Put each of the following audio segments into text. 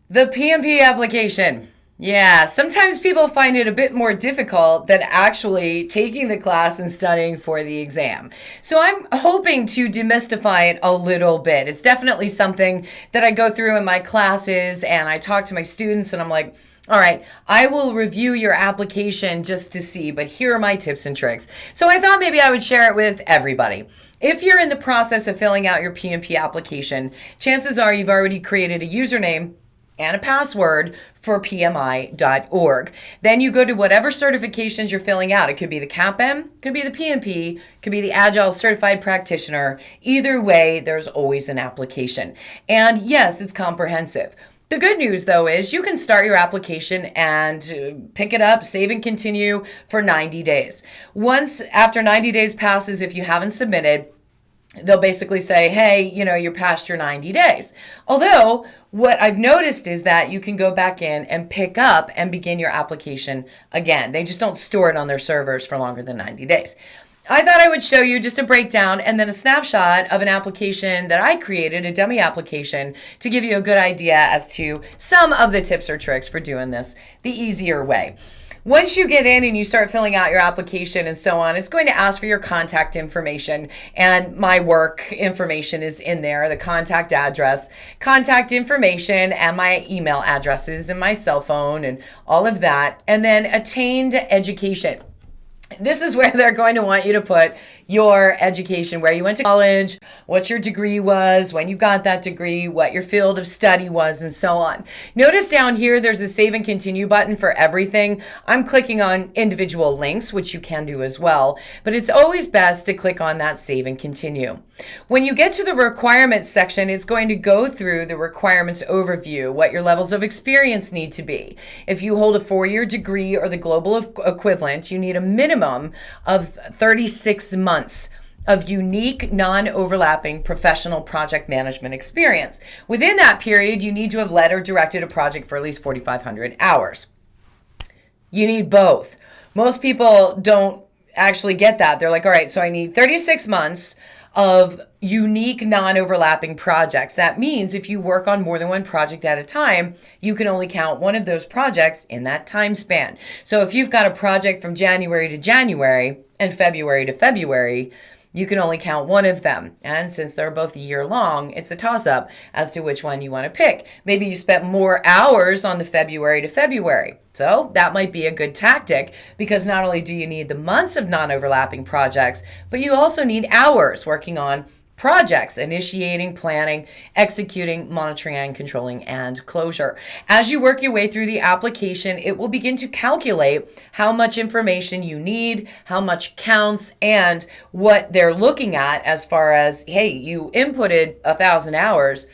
The PMP application. Yeah, sometimes people find it a bit more difficult than actually taking the class and studying for the exam. So I'm hoping to demystify it a little bit. It's definitely something that I go through in my classes and I talk to my students and I'm like, all right, I will review your application just to see, but here are my tips and tricks. So I thought maybe I would share it with everybody. If you're in the process of filling out your PMP application, chances are you've already created a username and a password for PMI.org. Then you go to whatever certifications you're filling out. It could be the CAPM, could be the PMP, could be the Agile Certified Practitioner. Either way, there's always an application. And yes, it's comprehensive. The good news, though, is you can start your application and pick it up, save and continue for 90 days. Once after 90 days passes, if you haven't submitted, they'll basically say, hey, you're past your 90 days. Although, what I've noticed is that you can go back in and pick up and begin your application again. They just don't store it on their servers for longer than 90 days. I thought I would show you just a breakdown and then a snapshot of an application that I created, a dummy application, to give you a good idea as to some of the tips or tricks for doing this the easier way. Once you get in and you start filling out your application and so on, it's going to ask for your contact information, and my work information is in there, the contact address, contact information, and my email addresses and my cell phone and all of that, and then attained education. This is where they're going to want you to put your education, where you went to college, what your degree was, when you got that degree, what your field of study was, and so on. Notice down here, there's a save and continue button for everything. I'm clicking on individual links, which you can do as well, but it's always best to click on that save and continue. When you get to the requirements section, it's going to go through the requirements overview, what your levels of experience need to be. If you hold a 4-year degree or the global equivalent, you need a minimum of 36 months of unique, non-overlapping professional project management experience. Within that period, you need to have led or directed a project for at least 4,500 hours. You need both. Most people don't actually get that. They're like, all right, so I need 36 months of unique non-overlapping projects. That means if you work on more than one project at a time, you can only count one of those projects in that time span. So if you've got a project from January to January and February to February, you can only count one of them. And since they're both a year long, it's a toss-up as to which one you want to pick. Maybe you spent more hours on the February to February. So that might be a good tactic, because not only do you need the months of non-overlapping projects, but you also need hours working on projects, initiating, planning, executing, monitoring and controlling, and closure. As you work your way through the application, it will begin to calculate how much information you need, how much counts, and what they're looking at as far as, hey, you inputted 1,000 hours.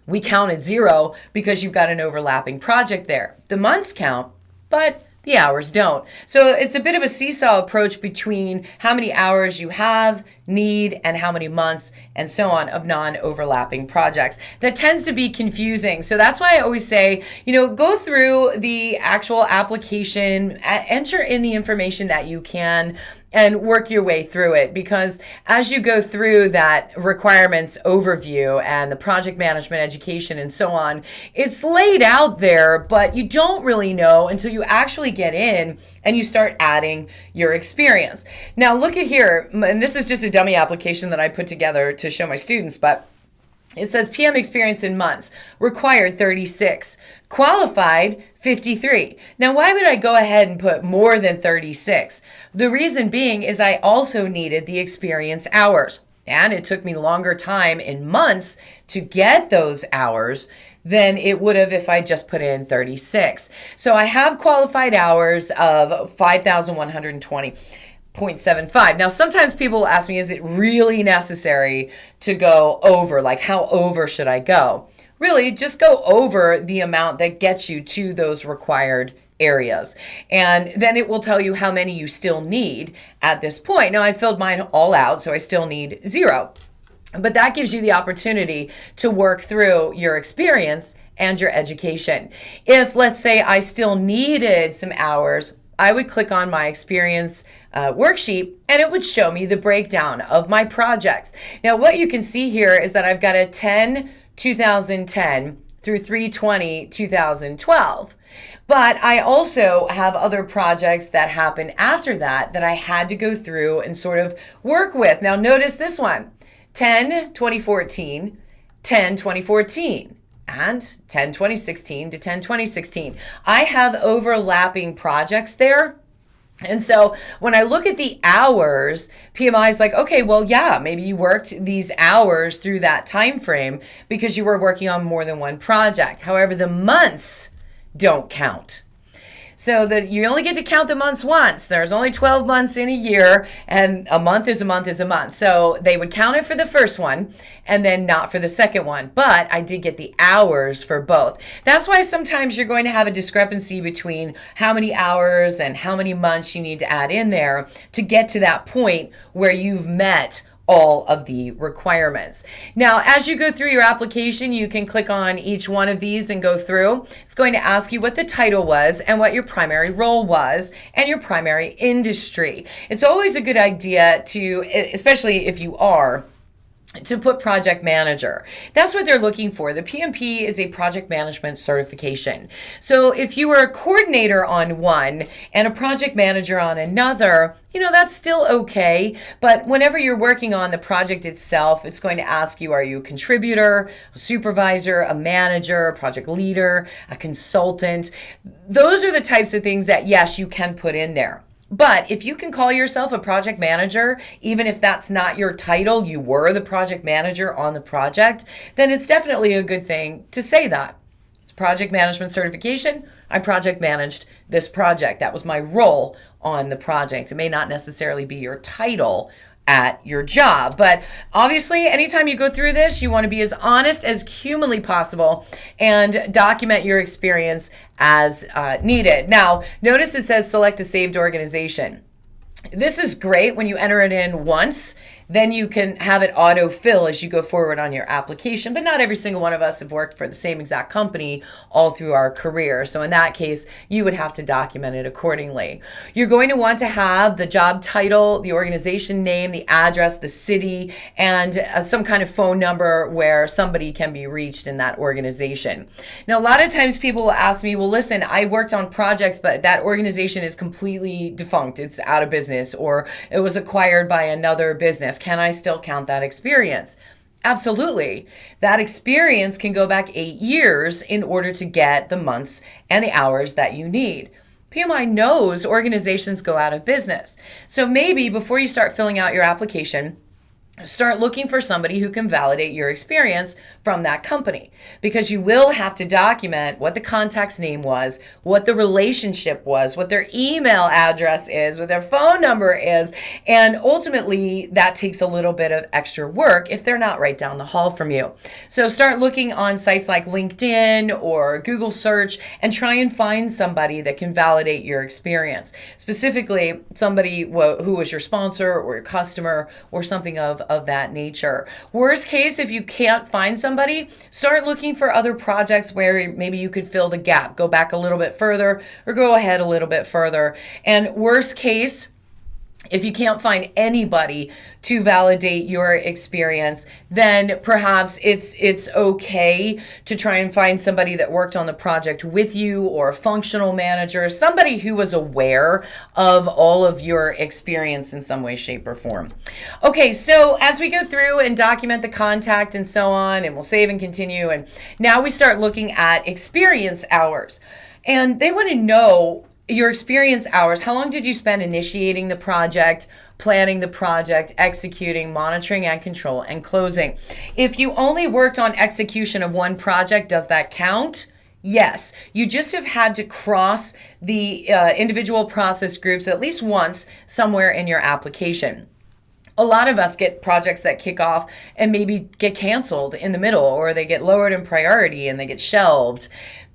We counted 0 because you've got an overlapping project there. The months count, but the hours don't. So it's a bit of a seesaw approach between how many hours you have, need, and how many months, and so on, of non-overlapping projects. That tends to be confusing. So that's why I always say, go through the actual application, enter in the information that you can, and work your way through it, because as you go through that requirements overview and the project management education and so on, it's laid out there, but you don't really know until you actually get in and you start adding your experience. Now look at here, and this is just a dummy application that I put together to show my students, but it says PM experience in months, required 36, qualified 53. Now, why would I go ahead and put more than 36? The reason being is I also needed the experience hours, and it took me longer time in months to get those hours than it would have if I just put in 36. So I have qualified hours of 5,120. 0.75. Now, sometimes people ask me, is it really necessary to go over? Like, how over should I go? Really, just go over the amount that gets you to those required areas. And then it will tell you how many you still need at this point. Now, I filled mine all out, so I still need 0. But that gives you the opportunity to work through your experience and your education. If, let's say, I still needed some hours, I would click on my experience worksheet, and it would show me the breakdown of my projects. Now, what you can see here is that I've got a 10, 2010, through 3/20/2012. But I also have other projects that happen after that I had to go through and sort of work with. Now notice this one, 10/2014, 10/2014. And 10/2016 to 10/2016. I have overlapping projects there. And so when I look at the hours, PMI is like, okay, well, yeah, maybe you worked these hours through that time frame because you were working on more than one project. However, the months don't count. So that you only get to count the months once. There's only 12 months in a year, and a month is a month is a month. So they would count it for the first one and then not for the second one. But I did get the hours for both. That's why sometimes you're going to have a discrepancy between how many hours and how many months you need to add in there to get to that point where you've met all of the requirements. Now, as you go through your application, you can click on each one of these and go through. It's going to ask you what the title was and what your primary role was and your primary industry. It's always a good idea to, especially if you are, to put project manager. That's what they're looking for. The PMP is a project management certification. So if you were a coordinator on one and a project manager on another, that's still okay. But whenever you're working on the project itself, it's going to ask you, are you a contributor, a supervisor, a manager, a project leader, a consultant? Those are the types of things that, yes, you can put in there. But if you can call yourself a project manager, even if that's not your title, you were the project manager on the project, then it's definitely a good thing to say that. It's project management certification. I project managed this project. That was my role on the project. It may not necessarily be your title at your job. But obviously, anytime you go through this, you want to be as honest as humanly possible and document your experience as needed. Now, notice it says select a saved organization. This is great when you enter it in once. Then you can have it auto-fill as you go forward on your application. But not every single one of us have worked for the same exact company all through our career. So in that case, you would have to document it accordingly. You're going to want to have the job title, the organization name, the address, the city, and some kind of phone number where somebody can be reached in that organization. Now, a lot of times people will ask me, well, listen, I worked on projects, but that organization is completely defunct. It's out of business, or it was acquired by another business. Can I still count that experience? Absolutely. That experience can go back 8 years in order to get the months and the hours that you need. PMI knows organizations go out of business. So maybe before you start filling out your application, start looking for somebody who can validate your experience from that company, because you will have to document what the contact's name was, what the relationship was, what their email address is, what their phone number is, and ultimately that takes a little bit of extra work if they're not right down the hall from you. So start looking on sites like LinkedIn or Google search and try and find somebody that can validate your experience, specifically somebody who was your sponsor or your customer or something of that nature. Worst case, if you can't find somebody, start looking for other projects where maybe you could fill the gap. Go back a little bit further or go ahead a little bit further. And worst case, if you can't find anybody to validate your experience, then perhaps it's okay to try and find somebody that worked on the project with you, or a functional manager, somebody who was aware of all of your experience in some way, shape, or form. Okay, so as we go through and document the contact and so on, and we'll save and continue, and now we start looking at experience hours. And they want to know your experience hours. How long did you spend initiating the project, planning the project, executing, monitoring and control, and closing? If you only worked on execution of one project, does that count? Yes. You just have had to cross the individual process groups at least once somewhere in your application. A lot of us get projects that kick off and maybe get canceled in the middle, or they get lowered in priority and they get shelved.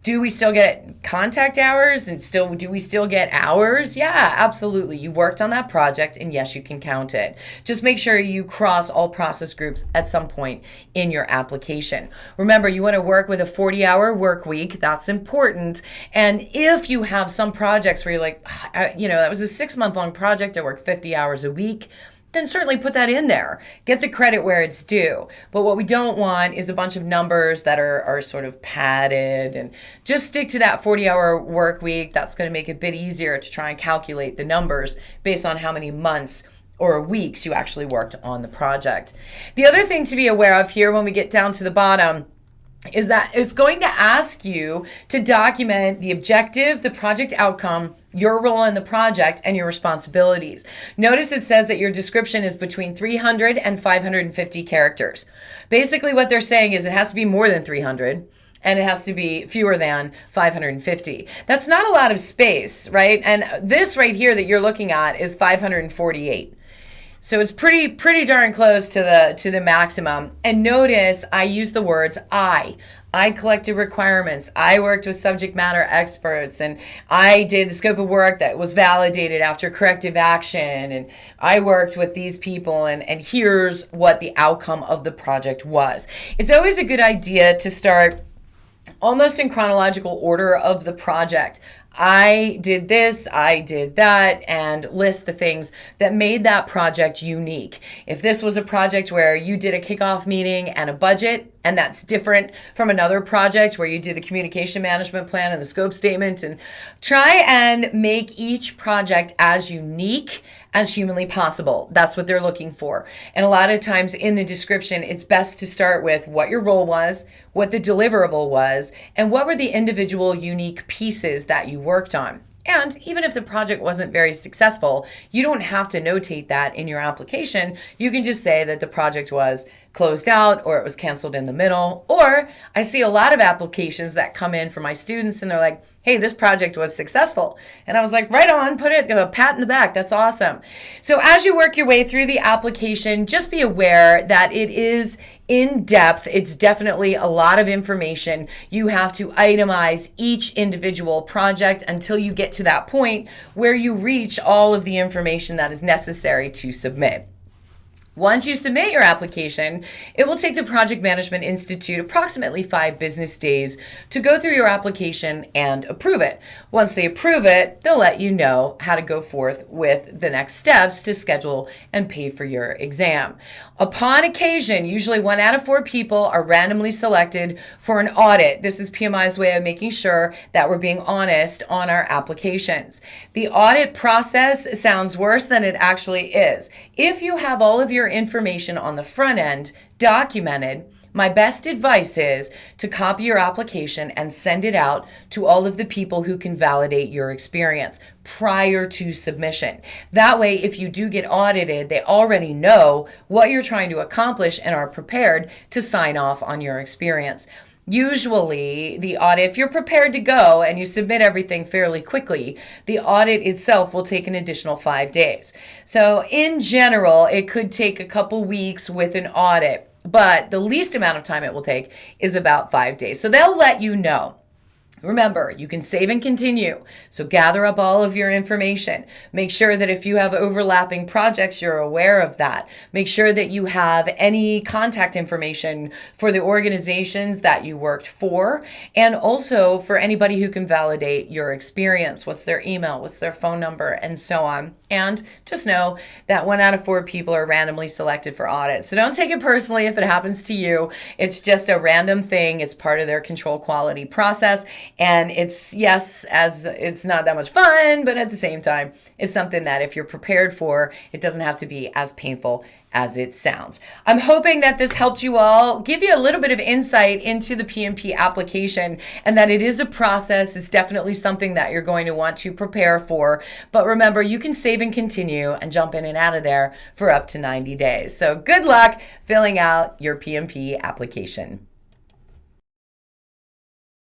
Do we still get contact hours, and do we still get hours? Yeah, absolutely. You worked on that project, and yes, you can count it. Just make sure you cross all process groups at some point in your application. Remember, you want to work with a 40-hour work week. That's important. And if you have some projects where you're like, that was a 6-month-long project, I worked 50 hours a week, then certainly put that in there. Get the credit where it's due. But what we don't want is a bunch of numbers that are sort of padded, and just stick to that 40-hour work week. That's going to make it a bit easier to try and calculate the numbers based on how many months or weeks you actually worked on the project. The other thing to be aware of here when we get down to the bottom is that it's going to ask you to document the objective, the project outcome, your role in the project, and your responsibilities. Notice it says that your description is between 300 and 550 characters. Basically what they're saying is it has to be more than 300 and it has to be fewer than 550. That's not a lot of space, right? And this right here that you're looking at is 548. So it's pretty darn close to the maximum. And notice I use the words I. I collected requirements. I worked with subject matter experts, and I did the scope of work that was validated after corrective action, and I worked with these people, and here's what the outcome of the project was. It's always a good idea to start almost in chronological order of the project. I did this, I did that, and list the things that made that project unique. If this was a project where you did a kickoff meeting and a budget, and that's different from another project where you did the communication management plan and the scope statement, and try and make each project as unique as humanly possible. That's what they're looking for. And a lot of times in the description, it's best to start with what your role was, what the deliverable was, and what were the individual unique pieces that you worked on. And even if the project wasn't very successful, you don't have to notate that in your application. You can just say that the project was closed out, or it was canceled in the middle. Or I see a lot of applications that come in for my students and they're like, hey, this project was successful. And I was like, right on, put it, a pat in the back. That's awesome. So as you work your way through the application, just be aware that it is in depth. It's definitely a lot of information. You have to itemize each individual project until you get to that point where you reach all of the information that is necessary to submit. Once you submit your application, it will take the Project Management Institute approximately 5 business days to go through your application and approve it. Once they approve it, they'll let you know how to go forth with the next steps to schedule and pay for your exam. Upon occasion, usually 1 out of 4 people are randomly selected for an audit. This is PMI's way of making sure that we're being honest on our applications. The audit process sounds worse than it actually is. If you have all of your information on the front end documented, my best advice is to copy your application and send it out to all of the people who can validate your experience prior to submission. That way, if you do get audited, they already know what you're trying to accomplish and are prepared to sign off on your experience. Usually, the audit, if you're prepared to go and you submit everything fairly quickly, the audit itself will take an additional 5 days. So in general, it could take a couple weeks with an audit, but the least amount of time it will take is about 5 days. So they'll let you know. Remember, you can save and continue. So gather up all of your information. Make sure that if you have overlapping projects, you're aware of that. Make sure that you have any contact information for the organizations that you worked for, and also for anybody who can validate your experience. What's their email? What's their phone number? And so on. And just know that 1 out of 4 people are randomly selected for audit. So don't take it personally if it happens to you. It's just a random thing. It's part of their control quality process. And it's, yes, as it's not that much fun, but at the same time, it's something that if you're prepared for, it doesn't have to be as painful as it sounds. I'm hoping that this helped you all, give you a little bit of insight into the PMP application, and that it is a process. It's definitely something that you're going to want to prepare for. But remember, you can save and continue and jump in and out of there for up to 90 days. So good luck filling out your PMP application.